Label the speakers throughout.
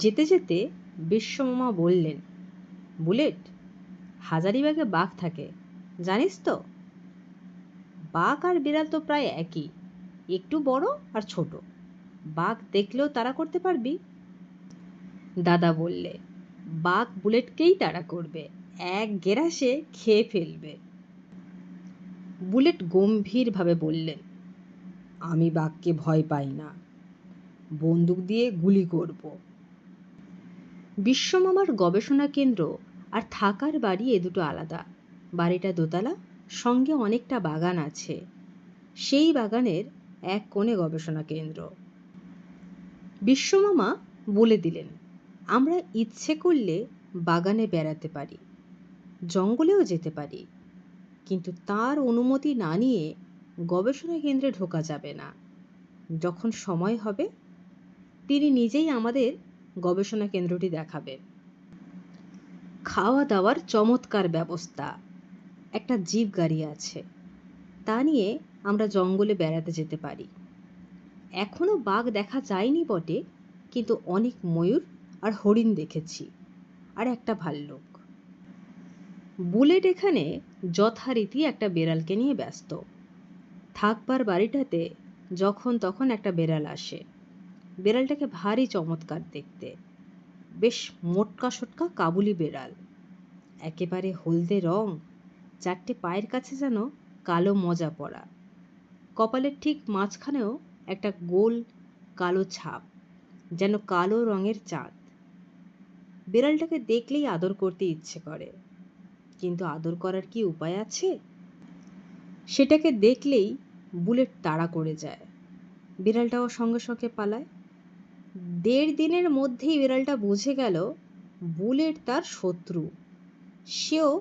Speaker 1: যেতে যেতে বিশ্বমামা বললেন, বুলেট, হাজারিবাগে বাঘ থাকে, জানিস তো? বাঘ আর বিড়াল তো প্রায় একই, একটু বড় আর ছোট। বাঘ দেখলেও তাড়া করতে পারবি? দাদা বললে, বাঘ বুলেটকেই তাড়া করবে, এক গেরাসে খেয়ে ফেলবে। বুলেট গম্ভীরভাবে বললেন, আমি বাঘকে ভয় পাই না, বন্দুক দিয়ে গুলি করব। বিশ্বমামার গবেষণা কেন্দ্র আর থাকার বাড়ি এ দুটো আলাদা। বাড়িটা দোতলা, সঙ্গে অনেকটা বাগান আছে। সেই বাগানের এক কোণে গবেষণা কেন্দ্র। বিশ্বমামা বলে দিলেন, আমরা ইচ্ছে করলে বাগানে বেড়াতে পারি, জঙ্গলেও যেতে পারি, কিন্তু তার অনুমতি না নিয়ে গবেষণা কেন্দ্রে ঢোকা যাবে না। যখন সময় হবে তিনি নিজেই আমাদের গবেষণা কেন্দ্রটি দেখাবেন। খাওয়া দাওয়ার চমৎকার ব্যবস্থা, একটা জিপ গাড়ি আছে, তা নিয়ে আমরা জঙ্গলে বেড়াতে যেতে পারি। এখনো বাঘ দেখা যায়নি বটে, কিন্তু অনেক ময়ূর আর হরিণ দেখেছি, আর একটা ভাল্লুক। বুলেট এখানে যথারীতি একটা বেড়ালকে নিয়ে ব্যস্ত। থাকবার বাড়িটাতে যখন তখন একটা বেড়াল আসে। বেড়ালটাকে ভারী চমৎকার দেখতে, বেশ মোটকা সোটকা কাবুলি বেড়াল, একেবারে হলদে রং, চারটে পায়ের কাছে যেন কালো মজা পড়া, কপালের ঠিক মাঝখানেও একটা গোল কালো ছাপ, যেন কালো রঙের চাঁদ। বেড়ালটাকে দেখলেই আদর করতে ইচ্ছে করে, কিন্তু আদর করার কি উপায় আছে? সেটাকে দেখলেই বুলেট তাড়া করে যায়। বিড়ালটাও সঙ্গে সঙ্গে পালায়। 1.5 দিনের মধ্যেই বিড়ালটা বুঝে গেল বুলেট তার শত্রু। সেও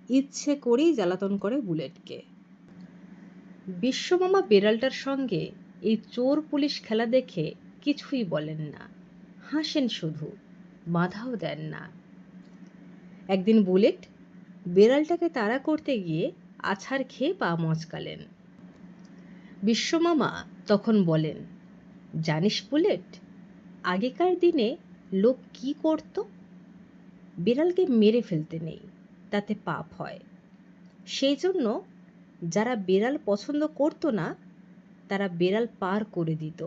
Speaker 1: ইচ্ছে করেই জ্বালাতন করে বুলেটকে। বিশ্বমামা বিড়ালটার সঙ্গে এই চোর পুলিশ খেলা দেখে কিছুই বলেন না, হাসেন শুধু, বাধাও দেন না। একদিন বুলেট বিড়ালটাকে তাড়া করতে গিয়ে আছাড় খেয়ে পা মচকালেন। বিশ্বমামা তখন বলেন, জানিস বুলেট, আগেকার দিনে লোক কি করত? বিড়ালকে মেরে ফেলতে নেই, তাতে পাপ হয়। সেই জন্য যারা বিড়াল পছন্দ করতো না তারা বিড়াল পার করে দিত।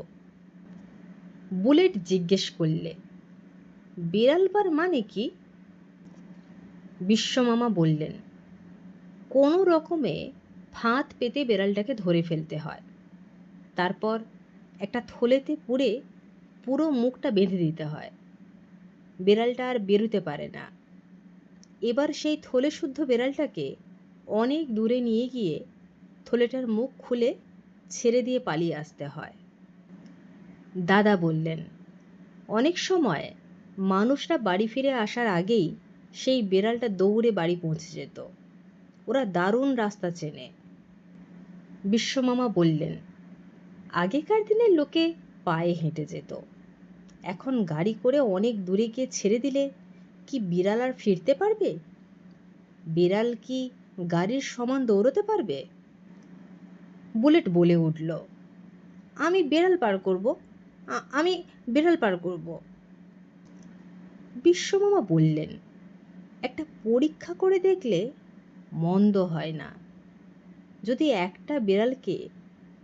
Speaker 1: বুলেট জিজ্ঞেস করলে, বিড়াল পার মানে কি? বিশ্বমামা বললেন, কোনো রকমে ফাঁদ পেতে বিড়ালটাকে ধরে ফেলতে হয়, তারপর একটা থলেতে পুরে পুরো মুখটা বেঁধে দিতে হয়। বিড়ালটা আর বেরোতে পারে না। এবার সেই থলে শুদ্ধ বিড়ালটাকে অনেক দূরে নিয়ে গিয়ে থলেটার মুখ খুলে ছেড়ে দিয়ে পালিয়ে আসতে হয়। দাদা বললেন, অনেক সময় মানুষরা বাড়ি ফিরে আসার আগেই সেই বিড়ালটা দৌড়ে বাড়ি পৌঁছে যেত। ওরা দারুণ রাস্তা চেনে। বিশ্বমামা বললেন, আগেকার দিনের লোকে পায়ে হেঁটে যেত, এখন গাড়ি করে অনেক দূরে গিয়ে ছেড়ে দিলে কি বিড়াল আর ফিরতে পারবে? বিড়াল কি গাড়ির সমান দৌড়তে পারবে? বুলেট বলে উঠল, আমি বিড়াল পার করব, আমি বিড়াল পার করব। বিশ্বমামা বললেন, একটা পরীক্ষা করে দেখলে মন্দ হয় না। যদি একটা বিড়ালকে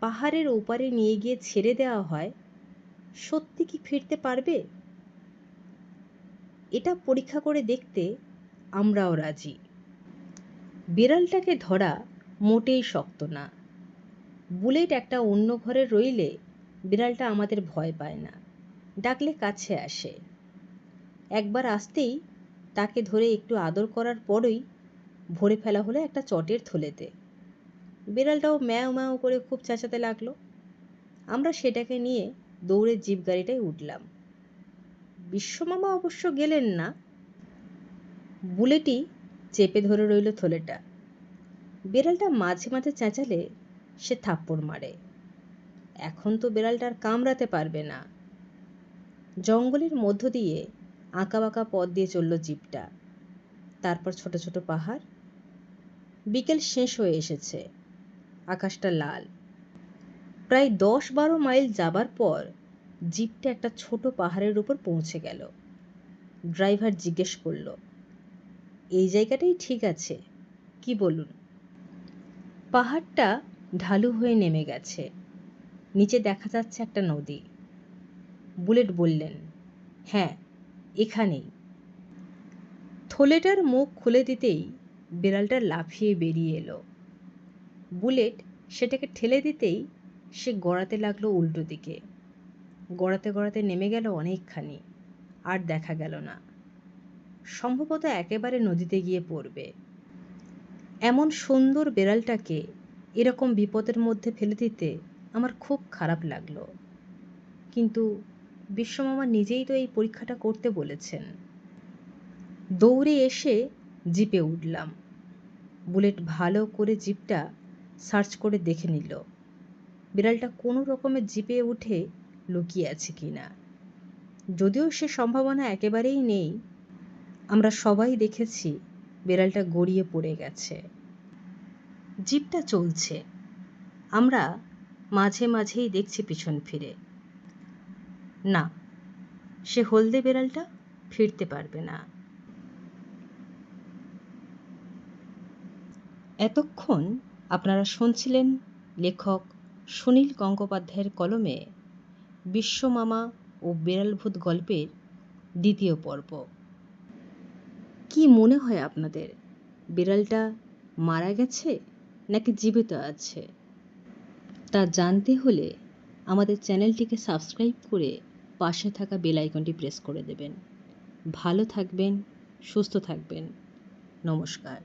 Speaker 1: পাহাড়ের ওপারে নিয়ে গিয়ে ছেড়ে দেওয়া হয়, সত্যি কি ফিরতে পারবে? এটা পরীক্ষা করে দেখতে আমরাও রাজি। বিড়ালটাকে ধরা মোটেই শক্ত না। বুলেট একটা অন্য ঘরে রইলে বিড়ালটা আমাদের ভয় পায় না, ডাকলে কাছে আসে। একবার আসতেই তাকে ধরে একটু আদর করার পরই ভরে ফেলা হলো একটা চটের থলেতে। বিড়ালটাও ম্যাও ম্যাও করে খুব চেঁচাতে লাগলো। আমরা সেটাকে নিয়ে দৌড়ে জিপ গাড়িটায় উঠলাম। বিশ্বমামা অবশ্য গেলেন না, বুলেটই চেপে ধরে রইল থলেটা। বিড়ালটা মাঝে মাঝে চেঁচালে সে থাপ্পড় মারে। এখন তো বিড়ালটা আর কামড়াতে পারবে না। জঙ্গলের মধ্য দিয়ে আঁকাবাঁকা পথ দিয়ে চলল জিপটা, তারপর ছোট ছোট পাহাড়। বিকেল শেষ হয়ে এসেছে, আকাশটা লাল। প্রায় 10-12 মাইল যাবার পর জিপটা একটা ছোট পাহাড়ের উপর পৌঁছে গেল। ড্রাইভার জিজ্ঞেস করল, এই জায়গাটাই ঠিক আছে, কি বলুন? পাহাড়টা ঢালু হয়ে নেমে গেছে, নিচে দেখা যাচ্ছে একটা নদী। বুলেট বললেন, হ্যাঁ, এখানেই। থলেটার মুখ খুলে দিতেই বিড়ালটা লাফিয়ে বেরিয়ে এলো। বুলেট সেটাকে ঠেলে দিতেই সে গড়াতে লাগলো উল্টো দিকে। গড়াতে গড়াতে নেমে গেল অনেকখানি, আর দেখা গেল না। সম্ভবত একেবারে নদীতে গিয়ে পড়বে। এমন সুন্দর বিড়ালটাকে এরকম বিপদের মধ্যে ফেলে দিতে আমার খুব খারাপ লাগলো। কিন্তু বিশ্বমামা নিজেই তো এই পরীক্ষাটা করতে বলেছেন। দৌড়ে এসে জিপে উঠলাম। বুলেট ভালো করে জিপটা সার্চ করে দেখে নিল বিড়ালটা কোনো রকমের জিপে উঠে লুকিয়ে আছে কিনা। যদিও সে সম্ভাবনা একেবারেই নেই, আমরা সবাই দেখেছি বিড়ালটা গড়িয়ে পড়ে গেছে। জিপটা চলছে, আমরা মাঝে মাঝেই দেখছি পিছন ফিরে। না, সে হলদে বিড়ালটা ফিরতে পারবে না। এতক্ষণ আপনারা শুনছিলেন লেখক সুনীল গঙ্গোপাধ্যায়ের কলমে বিশ্বমামা ও বিড়ালভূত গল্পের দ্বিতীয় পর্ব। কি মনে হয় আপনাদের, বিড়ালটা মারা গেছে নাকি জীবিত আছে? তা জানতে হলে আমাদের চ্যানেলটিকে সাবস্ক্রাইব করে পাশে থাকা বেল আইকনটি প্রেস করে দেবেন। ভালো থাকবেন, সুস্থ থাকবেন। নমস্কার।